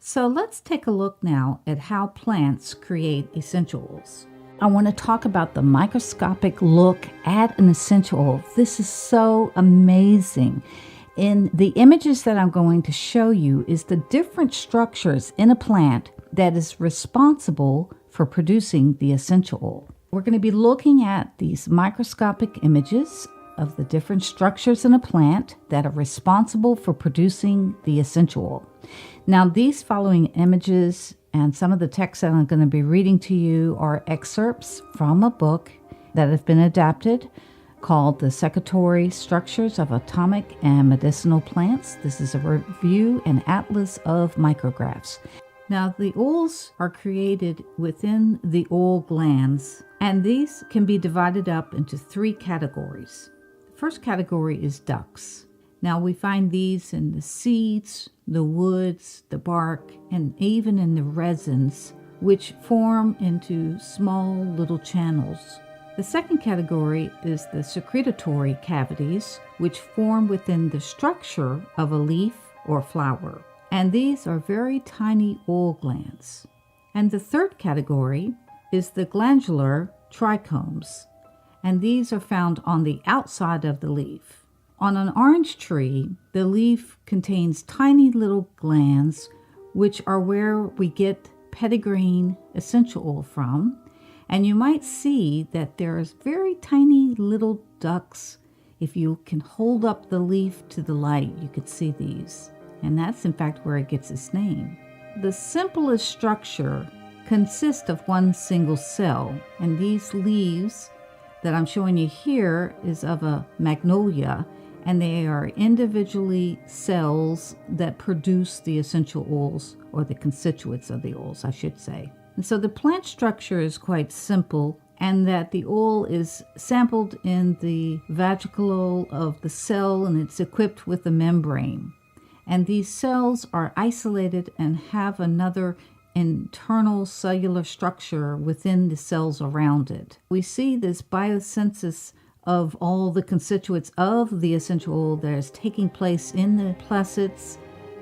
So let's take a look now at how plants create essential oils. I want to talk about the microscopic look at an essential oil. This is so amazing. In the images that I'm going to show you is the different structures in a plant that is responsible for producing the essential oil. We're going to be looking at these microscopic images of the different structures in a plant that are responsible for producing the essential oil. Now, these following images and some of the text that I'm going to be reading to you are excerpts from a book that have been adapted called The Secretory Structures of Atomic and Medicinal Plants. This is a review and atlas of micrographs. Now, the oils are created within the oil glands, and these can be divided up into three categories. The first category is ducts. Now, we find these in the seeds, the woods, the bark, and even in the resins, which form into small little channels. The second category is the secretory cavities, which form within the structure of a leaf or flower. And these are very tiny oil glands. And the third category is the glandular trichomes, and these are found on the outside of the leaf. On an orange tree, the leaf contains tiny little glands, which are where we get petitgrain essential oil from. And you might see that there's very tiny little ducts. If you can hold up the leaf to the light, you could see these. And that's in fact where it gets its name. The simplest structure consists of one single cell, and these leaves that I'm showing you here is of a magnolia, and they are individually cells that produce the essential oils, or the constituents of the oils, I should say. And so the plant structure is quite simple, and that the oil is sampled in the vacuole of the cell, and it's equipped with a membrane. And these cells are isolated and have another internal cellular structure within the cells around it. We see this biosynthesis of all the constituents of the essential oil that is taking place in the placids,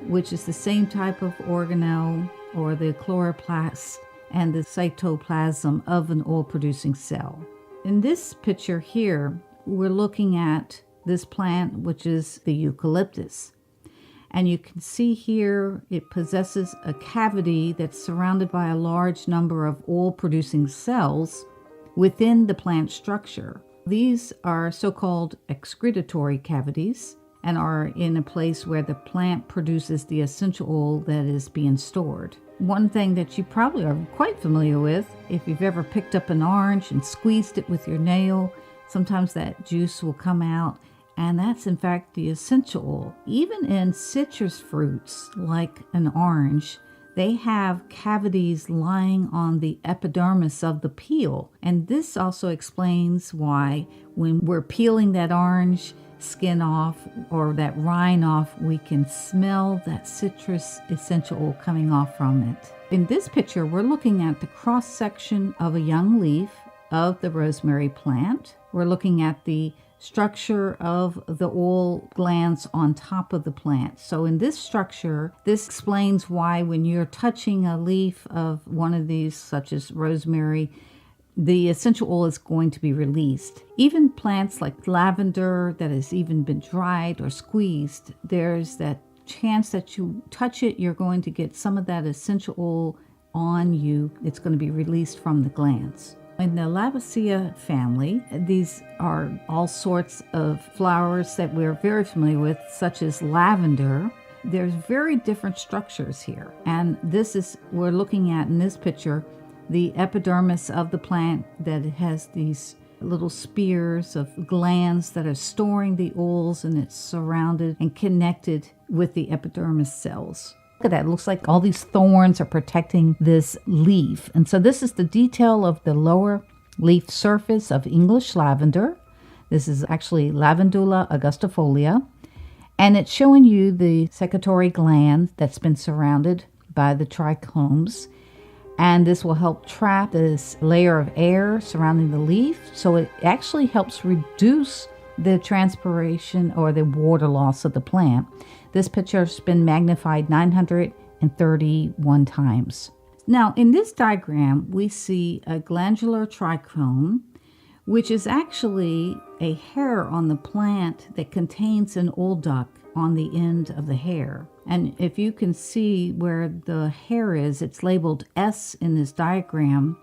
which is the same type of organelle or the chloroplast and the cytoplasm of an oil-producing cell. In this picture here, we're looking at this plant, which is the eucalyptus. And you can see here it possesses a cavity that's surrounded by a large number of oil-producing cells within the plant structure. These are so-called excretory cavities and are in a place where the plant produces the essential oil that is being stored. One thing that you probably are quite familiar with, if you've ever picked up an orange and squeezed it with your nail, sometimes that juice will come out, and that's in fact the essential oil. Even in citrus fruits like an orange, they have cavities lying on the epidermis of the peel. And this also explains why when we're peeling that orange skin off or that rind off, we can smell that citrus essential oil coming off from it. In this picture, we're looking at the cross-section of a young leaf of the rosemary plant. We're looking at the structure of the oil glands on top of the plant. So in this structure, this explains why when you're touching a leaf of one of these, such as rosemary, the essential oil is going to be released. Even plants like lavender that has even been dried or squeezed, there's that chance that you touch it, you're going to get some of that essential oil on you. It's going to be released from the glands. In the Lavaceae family, these are all sorts of flowers that we're very familiar with, such as lavender. There's very different structures here. And this is, we're looking at in this picture, the epidermis of the plant that has these little spears of glands that are storing the oils, and it's surrounded and connected with the epidermis cells. Look at that. It looks like all these thorns are protecting this leaf. And so this is the detail of the lower leaf surface of English lavender. This is actually Lavandula augustifolia. And it's showing you the secretory gland that's been surrounded by the trichomes. And this will help trap this layer of air surrounding the leaf. So it actually helps reduce the transpiration or the water loss of the plant. This picture has been magnified 900 131 times. Now, in this diagram, we see a glandular trichome, which is actually a hair on the plant that contains an oil duct on the end of the hair. And if you can see where the hair is, it's labeled S in this diagram,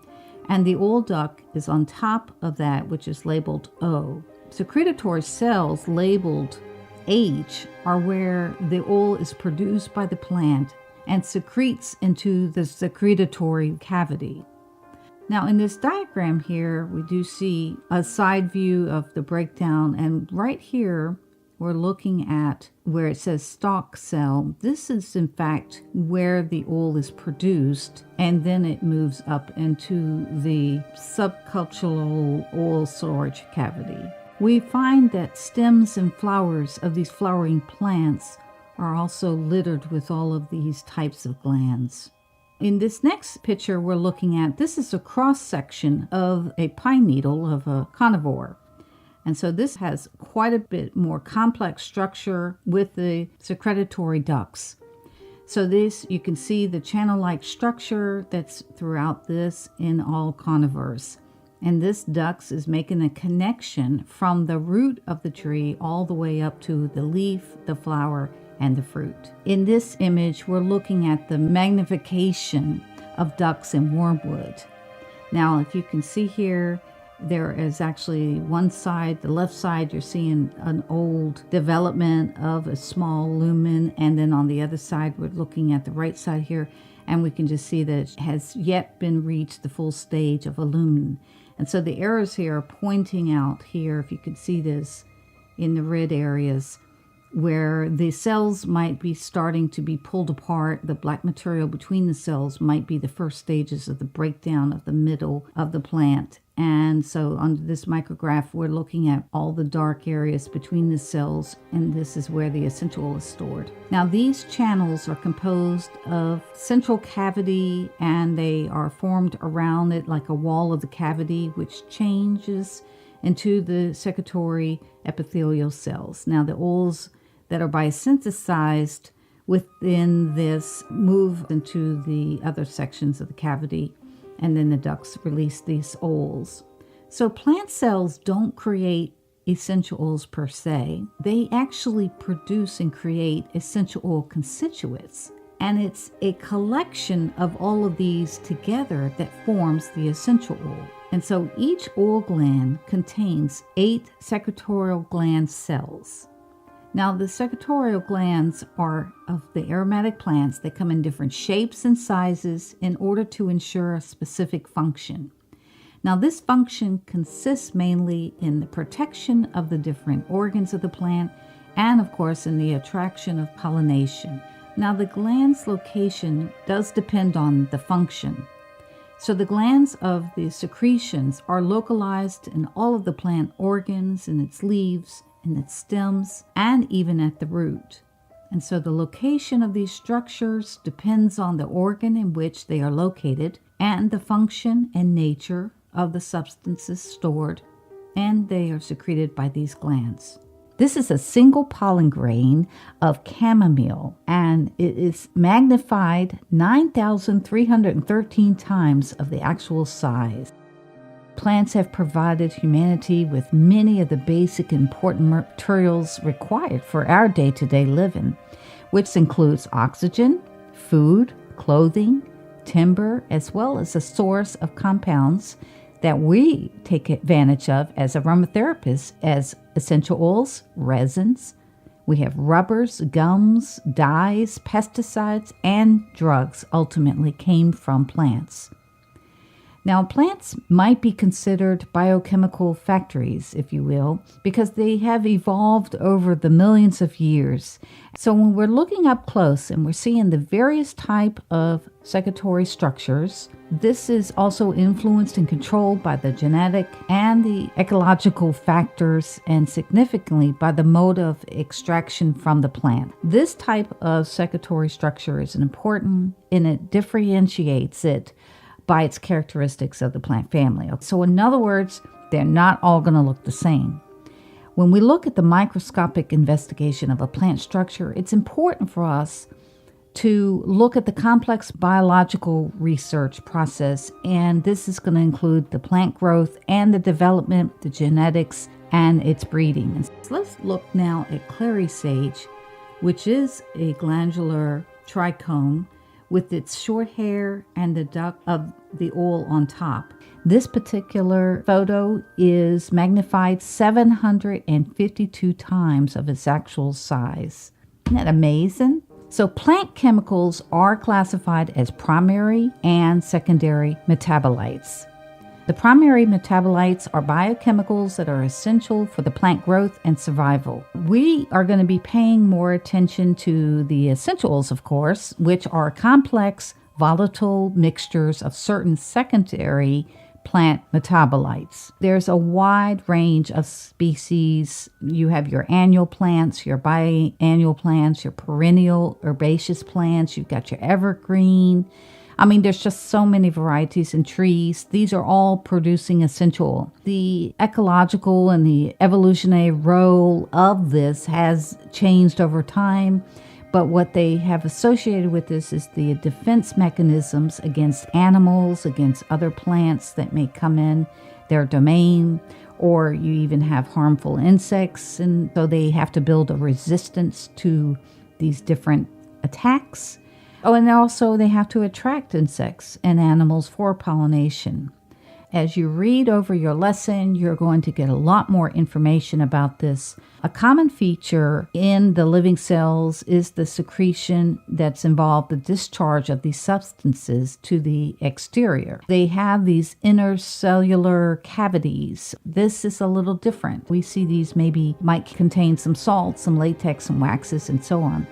and the oil duct is on top of that, which is labeled O. Secretory cells labeled H are where the oil is produced by the plant and secretes into the secretory cavity. Now, in this diagram here, we do see a side view of the breakdown, and right here, we're looking at where it says stalk cell. This is, in fact, where the oil is produced, and then it moves up into the subcultural oil storage cavity. We find that stems and flowers of these flowering plants are also littered with all of these types of glands. In this next picture we're looking at, this is a cross-section of a pine needle of a carnivore. And so this has quite a bit more complex structure with the secretory ducts. So this, you can see the channel-like structure that's throughout this in all carnivores. And this duct is making a connection from the root of the tree all the way up to the leaf, the flower, and the fruit. In this image, we're looking at the magnification of ducts in wormwood. Now, if you can see here, there is actually one side, the left side, you're seeing an old development of a small lumen, and then on the other side, we're looking at the right side here, and we can just see that it has yet been reached the full stage of a lumen. And so the arrows here are pointing out here, if you could see this in the red areas, where the cells might be starting to be pulled apart. The black material between the cells might be the first stages of the breakdown of the middle of the plant. And so on this micrograph, we're looking at all the dark areas between the cells, and this is where the essential oil is stored. Now, these channels are composed of central cavity, and they are formed around it like a wall of the cavity, which changes into the secretory epithelial cells. Now, the oils that are biosynthesized within this move into the other sections of the cavity, and then the ducts release these oils. So plant cells don't create essential oils per se. They actually produce and create essential oil constituents. And it's a collection of all of these together that forms the essential oil. And so each oil gland contains 8 secretory gland cells. Now, the secretory glands are of the aromatic plants. They come in different shapes and sizes in order to ensure a specific function. Now, this function consists mainly in the protection of the different organs of the plant and, of course, in the attraction of pollination. Now, the gland's location does depend on the function. So the glands of the secretions are localized in all of the plant organs, in its leaves, in its stems, and even at the root. And so the location of these structures depends on the organ in which they are located and the function and nature of the substances stored, and they are secreted by these glands. This is a single pollen grain of chamomile, and it is magnified 9,313 times of the actual size. Plants have provided humanity with many of the basic important materials required for our day-to-day living, which includes oxygen, food, clothing, timber, as well as a source of compounds that we take advantage of as aromatherapists as essential oils, resins. We have rubbers, gums, dyes, pesticides, and drugs ultimately came from plants. Now, plants might be considered biochemical factories, if you will, because they have evolved over the millions of years. So when we're looking up close and we're seeing the various type of secretory structures, this is also influenced and controlled by the genetic and the ecological factors, and significantly by the mode of extraction from the plant. This type of secretory structure is important, and it differentiates it by its characteristics of the plant family. So in other words, they're not all going to look the same. When we look at the microscopic investigation of a plant structure, it's important for us to look at the complex biological research process. And this is going to include the plant growth and the development, the genetics, and its breeding. So let's look now at clary sage, which is a glandular trichome with its short hair and the duct of the oil on top. This particular photo is magnified 752 times of its actual size. Isn't that amazing? So plant chemicals are classified as primary and secondary metabolites. The primary metabolites are biochemicals that are essential for the plant growth and survival. We are going to be paying more attention to the essentials, of course, which are complex, volatile mixtures of certain secondary plant metabolites. There's a wide range of species. You have your annual plants, your biannual plants, your perennial herbaceous plants. You've got your evergreen. I mean, there's just so many varieties in trees. These are all producing essential oil. The ecological and the evolutionary role of this has changed over time. But what they have associated with this is the defense mechanisms against animals, against other plants that may come in their domain, or you even have harmful insects. And so they have to build a resistance to these different attacks. Oh, and also they have to attract insects and animals for pollination. As you read over your lesson, you're going to get a lot more information about this. A common feature in the living cells is the secretion that's involved, the discharge of these substances to the exterior. They have these intercellular cavities. This is a little different. We see these might contain some salts, some latex, some waxes, and so on.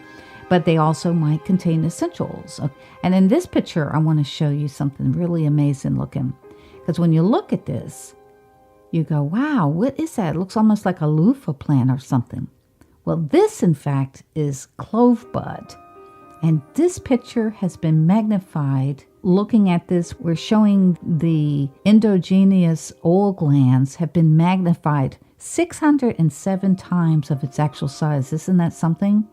But they also might contain essentials. And in this picture, I want to show you something really amazing looking. Because when you look at this, you go, wow, what is that? It looks almost like a loofah plant or something. Well, this, in fact, is clove bud. And this picture has been magnified. Looking at this, we're showing the endogenous oil glands have been magnified 607 times of its actual size. Isn't that something?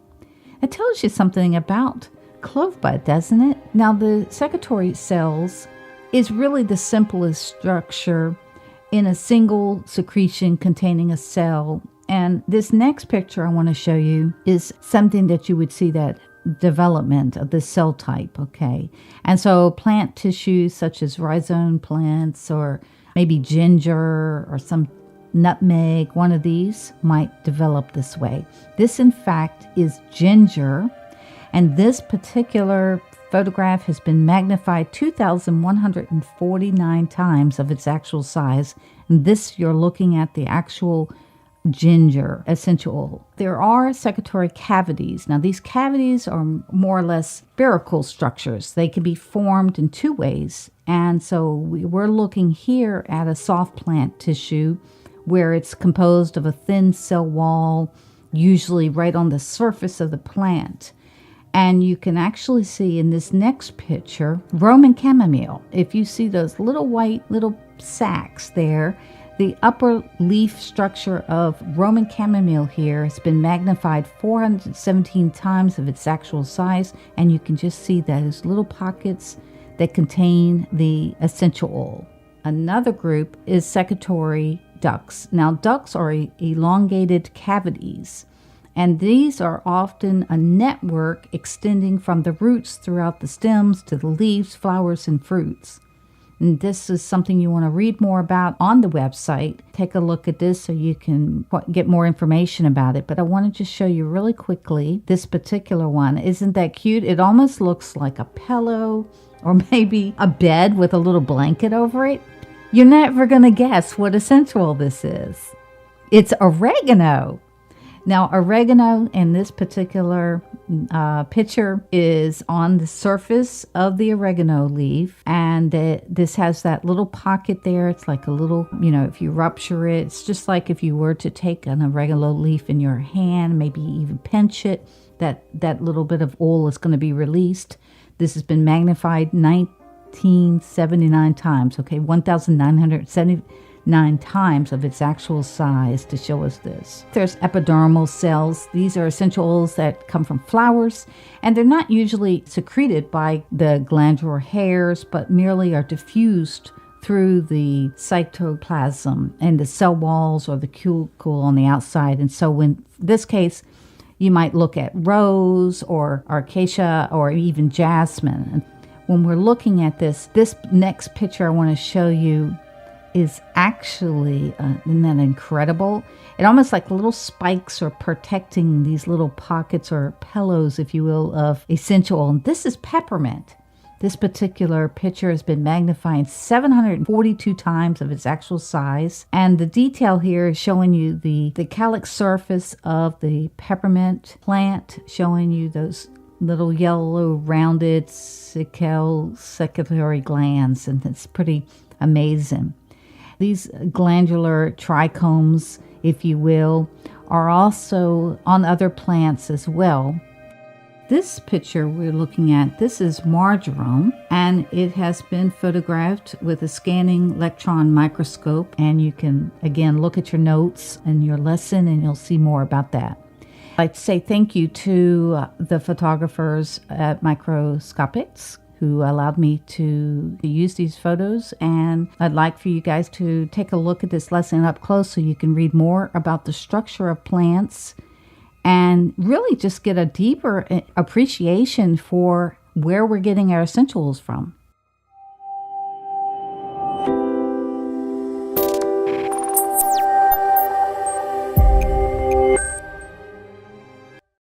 It tells you something about clove bud, doesn't it? Now, the secretory cells is really the simplest structure in a single secretion containing a cell. And this next picture I want to show you is something that you would see that development of the cell type, okay? And so plant tissues such as rhizome plants or maybe ginger or some nutmeg, one of these might develop this way. This, in fact, is ginger. And this particular photograph has been magnified 2,149 times of its actual size. And this, you're looking at the actual ginger essential oil. There are secretory cavities. Now, these cavities are more or less spherical structures. They can be formed in two ways. And so we're looking here at a soft plant tissue where it's composed of a thin cell wall, usually right on the surface of the plant. And you can actually see in this next picture, Roman chamomile. If you see those little white little sacs there, the upper leaf structure of Roman chamomile here has been magnified 417 times of its actual size. And you can just see those little pockets that contain the essential oil. Another group is secretory ducts. Now, ducts are elongated cavities. And these are often a network extending from the roots throughout the stems to the leaves, flowers, and fruits. And this is something you want to read more about on the website. Take a look at this so you can get more information about it. But I want to just show you really quickly this particular one. Isn't that cute? It almost looks like a pillow or maybe a bed with a little blanket over it. You're never going to guess what essential this is. It's oregano. Now, oregano in this particular picture is on the surface of the oregano leaf, and this has that little pocket there. It's like a little, if you rupture it, it's just like if you were to take an oregano leaf in your hand, maybe even pinch it, that little bit of oil is going to be released. This has been magnified 1979 times, okay, 1,979 9 times of its actual size to show us this. There's epidermal cells. These are essential oils that come from flowers, and they're not usually secreted by the glandular hairs, but merely are diffused through the cytoplasm and the cell walls or the cuticle on the outside. And so in this case, you might look at rose or acacia or even jasmine. And when we're looking at this next picture I want to show you is actually, isn't that incredible? It almost like little spikes are protecting these little pockets or pillows, if you will, of essential oil. And this is peppermint. This particular picture has been magnified 742 times of its actual size. And the detail here is showing you the calyx surface of the peppermint plant, showing you those little yellow rounded secretory glands. And it's pretty amazing. These glandular trichomes, if you will, are also on other plants as well. This picture we're looking at, this is marjoram, and it has been photographed with a scanning electron microscope. And you can, again, look at your notes in your lesson and you'll see more about that. I'd like to say thank you to the photographers at Microscopic who allowed me to use these photos. And I'd like for you guys to take a look at this lesson up close so you can read more about the structure of plants and really just get a deeper appreciation for where we're getting our essentials from.